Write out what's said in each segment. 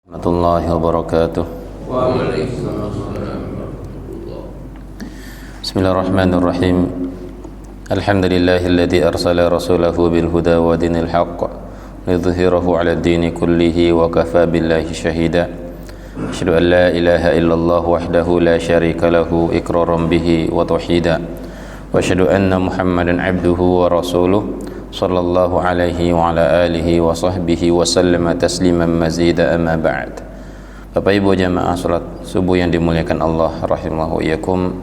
Warahmatullahi wabarakatuh. Bismillahirrahmanirrahim. Alhamdulillahilladzi arsala rasulahu bil huda wa dinil haqq lidhhirahu 'ala ad-dini kullihi wa kafa billahi shahida. Asyhadu an la ilaha illallah wahdahu la syarika lahu iqraran bihi wa tauhida. Wa asyhadu anna Muhammadan 'abduhu wa rasuluh sallallahu alaihi wa ala alihi wa sahbihi wa sallama tasliman mazida amma ba'd. Bapak Ibu jamaah salat subuh yang dimuliakan Allah rahimallahu iyyakum.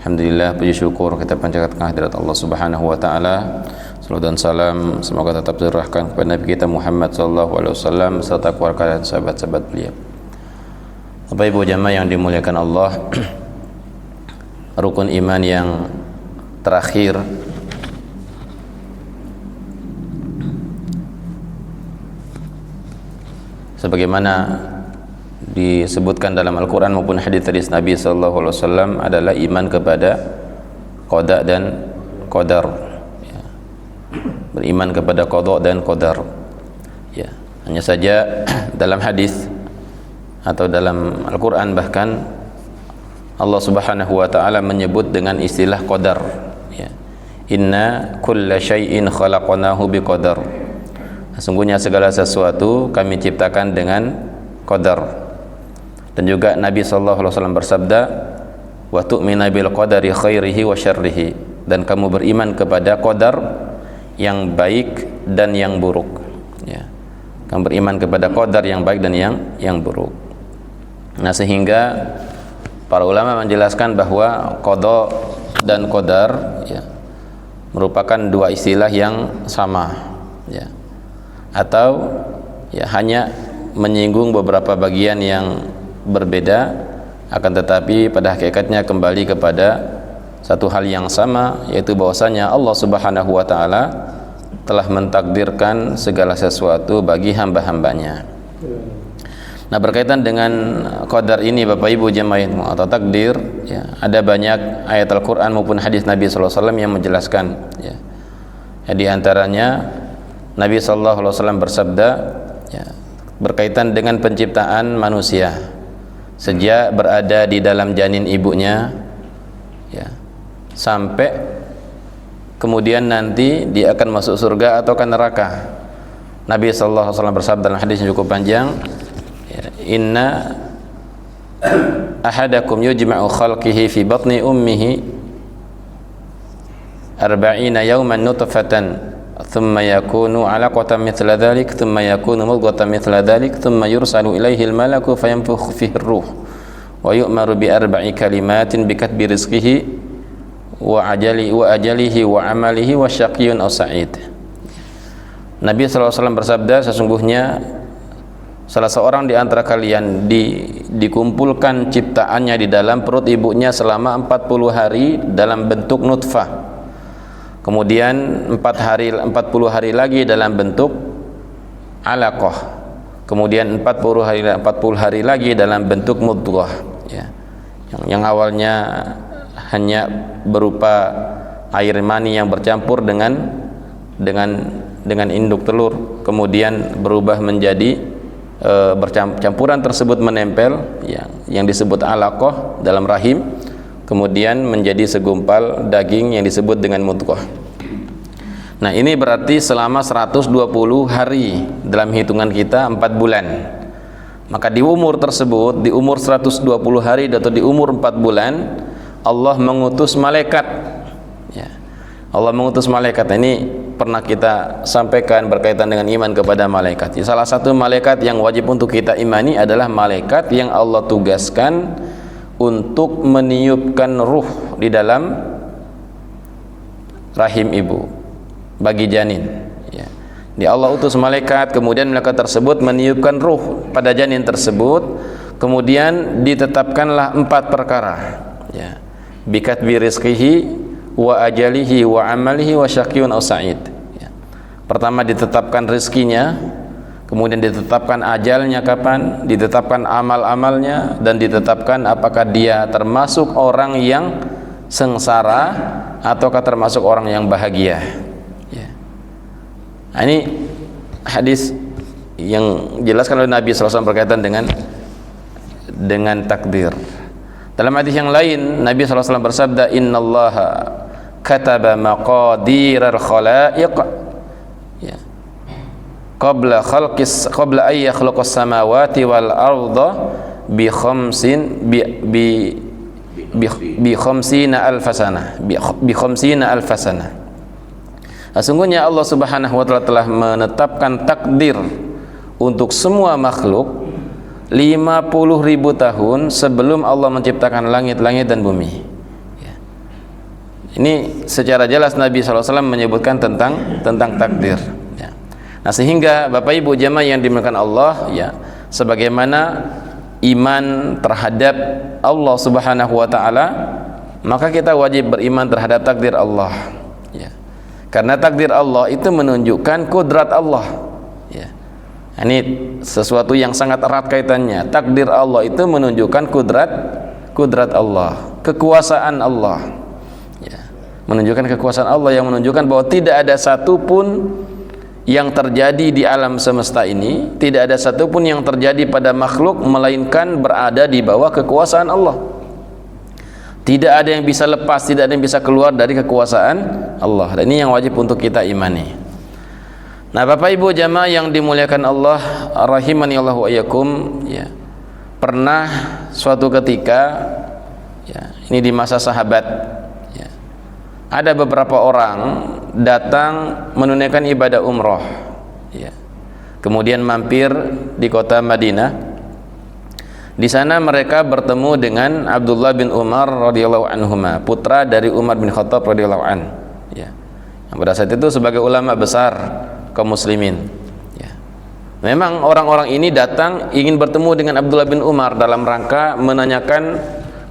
Alhamdulillah, puji syukur kita panjatkan kehadirat Allah Subhanahu wa taala. Salawat dan salam semoga tetap tercurahkan kepada Nabi kita Muhammad sallallahu alaihi wasallam serta keluarga dan sahabat-sahabat beliau. Bapak Ibu jamaah yang dimuliakan Allah, rukun iman yang terakhir sebagaimana disebutkan dalam Al-Quran maupun hadis Nabi sallallahu alaihi wasallam adalah iman kepada qada dan qadar, ya. Beriman kepada qada dan qadar, ya. Hanya saja dalam hadis atau dalam Al-Quran bahkan Allah Subhanahu wa taala menyebut dengan istilah qadar, ya. Inna kulla syai'in khalaqnahu biqadar. Sesungguhnya segala sesuatu kami ciptakan dengan qadar. Dan juga Nabi sallallahu alaihi wasallam bersabda, "Wa tu'mina bil qadari khairihi wa syarrihi." Dan kamu beriman kepada qadar yang baik dan yang buruk, ya. Kamu beriman kepada qadar yang baik dan yang buruk. Nah, sehingga para ulama menjelaskan bahwa qada dan qadar, ya, merupakan dua istilah yang sama, ya. Atau ya hanya menyinggung beberapa bagian yang berbeda, akan tetapi pada hakikatnya kembali kepada satu hal yang sama, yaitu bahwasanya Allah Subhanahu wa taala telah mentakdirkan segala sesuatu bagi hamba-hambanya. Nah, berkaitan dengan qadar ini Bapak Ibu jemaah atau takdir, ya, ada banyak ayat Al-Qur'an maupun hadis Nabi sallallahu alaihi wasallam yang menjelaskan, ya. Di antaranya Nabi sallallahu alaihi wasallam bersabda, ya, berkaitan dengan penciptaan manusia sejak berada di dalam janin ibunya, ya, sampai kemudian nanti dia akan masuk surga atau ke neraka. Nabi sallallahu alaihi wasallam bersabda dalam hadis yang cukup panjang, ya, inna ahadakum yujma'u khalqihi fi batni ummihi 40 yawman nutfatan thumma yakunu 'alaqatan mithla dhalik thumma yakunu mudghatan mithla dhalik thumma yursalu ilaihi al-malaku fayanfukhu fihi ar-ruh wa yu'maru bi arba'i kalimatin bi katbi rizqihi wa ajalihi wa amalihi wa syaqiyyun aw sa'id. Nabi sallallahu alaihi wasallam bersabda, sesungguhnya salah seorang di antara kalian dikumpulkan ciptaannya di dalam perut ibunya selama 40 hari dalam bentuk nutfah. Kemudian 40 hari lagi dalam bentuk alaqah. Kemudian 40 hari lagi dalam bentuk mudghah, ya. Yang awalnya hanya berupa air mani yang bercampur dengan induk telur, kemudian berubah menjadi campuran tersebut menempel, yang disebut alaqah dalam rahim, kemudian menjadi segumpal daging yang disebut dengan mudghah. Nah, ini berarti selama 120 hari dalam hitungan kita 4 bulan. Maka di umur tersebut, di umur 120 hari atau di umur 4 bulan, Allah mengutus malaikat, ya. Allah mengutus malaikat. Ini pernah kita sampaikan berkaitan dengan iman kepada malaikat. Salah satu malaikat yang wajib untuk kita imani adalah malaikat yang Allah tugaskan untuk meniupkan ruh di dalam rahim ibu bagi janin, ya. Di Allah utus malaikat, kemudian malaikat tersebut meniupkan ruh pada janin tersebut, kemudian ditetapkanlah 4 perkara, ya. Bikatbi rizqihi wa ajalihi wa amalihi wa syaqiyyun aw sa'id, ya. Pertama ditetapkan rizkinya, kemudian ditetapkan ajalnya kapan, ditetapkan amal-amalnya, dan ditetapkan apakah dia termasuk orang yang sengsara ataukah termasuk orang yang bahagia, ya. Nah, ini hadis yang dijelaskan oleh Nabi SAW berkaitan dengan takdir. Dalam hadis yang lain Nabi SAW bersabda, innallaha kataba maqadiral khalaiq ya qabla ay yakhluqas samawati wal arda bi khamsina alf sanah. Sesungguhnya Allah Subhanahu wa taala telah menetapkan takdir untuk semua makhluk 50.000 tahun sebelum Allah menciptakan langit-langit dan bumi. Ya. Ini secara jelas Nabi SAW menyebutkan tentang takdir. Ya. Nah, sehingga Bapak Ibu jemaah yang dimuliakan Allah, ya, sebagaimana iman terhadap Allah Subhanahu wa taala, maka kita wajib beriman terhadap takdir Allah. Ya. Karena takdir Allah itu menunjukkan kudrat Allah. Ya. Ini sesuatu yang sangat erat kaitannya. Takdir Allah itu menunjukkan kudrat Allah, kekuasaan Allah. Ya. Menunjukkan kekuasaan Allah yang menunjukkan bahwa tidak ada satupun yang terjadi di alam semesta ini, tidak ada satupun yang terjadi pada makhluk melainkan berada di bawah kekuasaan Allah. Tidak ada yang bisa lepas, tidak ada yang bisa keluar dari kekuasaan Allah. Dan ini yang wajib untuk kita imani. Nah, Bapak Ibu jamaah yang dimuliakan Allah rahimani Allah wa iyyakum, ya. Pernah suatu ketika, ya, ini di masa sahabat, ya, ada beberapa orang datang menunaikan ibadah umroh, ya. Kemudian mampir di kota Madinah. Di sana mereka bertemu dengan Abdullah bin Umar radhiyallahu anhuma, putra dari Umar bin Khattab radhiyallahu an, ya. Yang pada saat itu sebagai ulama besar kaum muslimin, ya. Memang orang-orang ini datang ingin bertemu dengan Abdullah bin Umar dalam rangka menanyakan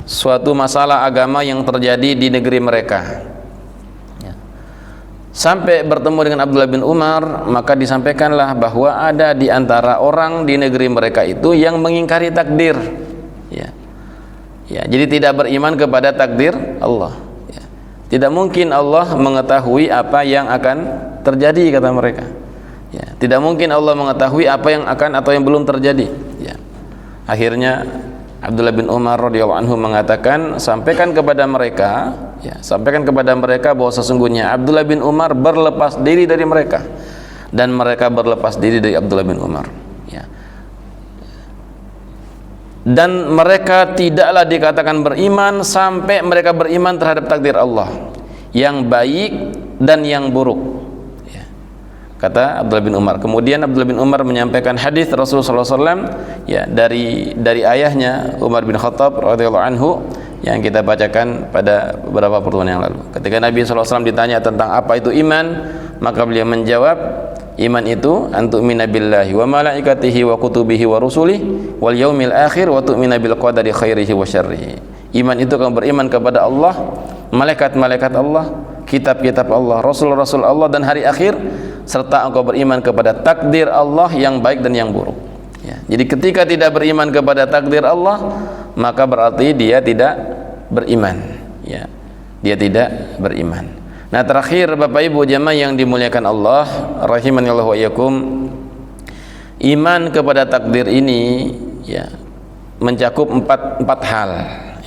suatu masalah agama yang terjadi di negeri mereka, ya. Sampai bertemu dengan Abdullah bin Umar, maka disampaikanlah bahwa ada di antara orang di negeri mereka itu yang mengingkari takdir, ya. Ya, jadi tidak beriman kepada takdir Allah, ya. Tidak mungkin Allah mengetahui apa yang akan terjadi, kata mereka, ya. Tidak mungkin Allah mengetahui apa yang akan atau yang belum terjadi, ya. Akhirnya Abdullah bin Umar radhiyallahu anhu mengatakan, sampaikan kepada mereka, ya, sampaikan kepada mereka bahwa sesungguhnya Abdullah bin Umar berlepas diri dari mereka dan mereka berlepas diri dari Abdullah bin Umar, ya. Dan mereka tidaklah dikatakan beriman sampai mereka beriman terhadap takdir Allah yang baik dan yang buruk, ya, kata Abdullah bin Umar. Kemudian Abdullah bin Umar menyampaikan hadis Rasulullah SAW, ya, dari ayahnya Umar bin Khattab radhiyallahu anhu yang kita bacakan pada beberapa pertemuan yang lalu. Ketika Nabi SAW ditanya tentang apa itu iman, maka beliau menjawab, iman itu antu'mina billahi wa malaikatihi wa kutubihi wa rusulihi wal yaumil akhir wa tu'mina bil qadari khairihi wa syarrihi. Iman itu kamu beriman kepada Allah, malaikat-malaikat Allah, kitab-kitab Allah, rasul-rasul Allah dan hari akhir, serta engkau beriman kepada takdir Allah yang baik dan yang buruk, ya. Jadi ketika tidak beriman kepada takdir Allah, maka berarti dia tidak beriman, ya. Dia tidak beriman. Nah, terakhir Bapak Ibu jemaah yang dimuliakan Allah rahimanillah wa iyyakum, iman kepada takdir ini, ya, mencakup empat hal,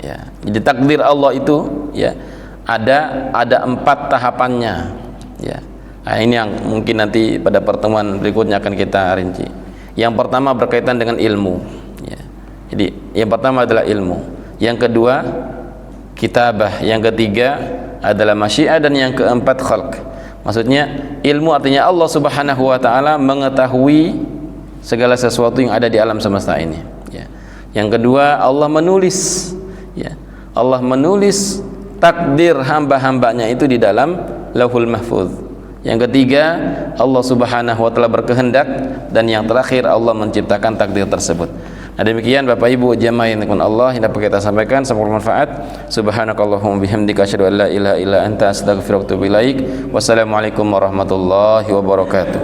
ya. Jadi takdir Allah itu, ya, ada 4 tahapannya, ya. Nah, ini yang mungkin nanti pada pertemuan berikutnya akan kita rinci. Yang pertama berkaitan dengan ilmu, ya. Jadi yang pertama adalah ilmu, yang kedua kitabah, yang ketiga adalah masyiah, dan yang keempat khalq. Maksudnya ilmu artinya Allah Subhanahu wa taala mengetahui segala sesuatu yang ada di alam semesta ini, ya. Yang kedua Allah menulis, ya. Allah menulis takdir hamba-hambanya itu di dalam Lauhul Mahfuz. Yang ketiga Allah Subhanahu wa taala berkehendak, dan yang terakhir Allah menciptakan takdir tersebut. Nah, demikian Bapak Ibu jemaah yang dimuliakan Allah yang dapat kita sampaikan, semoga bermanfaat. Subhanakallahumma bihamdika asyhadu an la ilaha illa anta astaghfiruka wa atubu ilaik. Wassalamualaikum warahmatullahi wabarakatuh.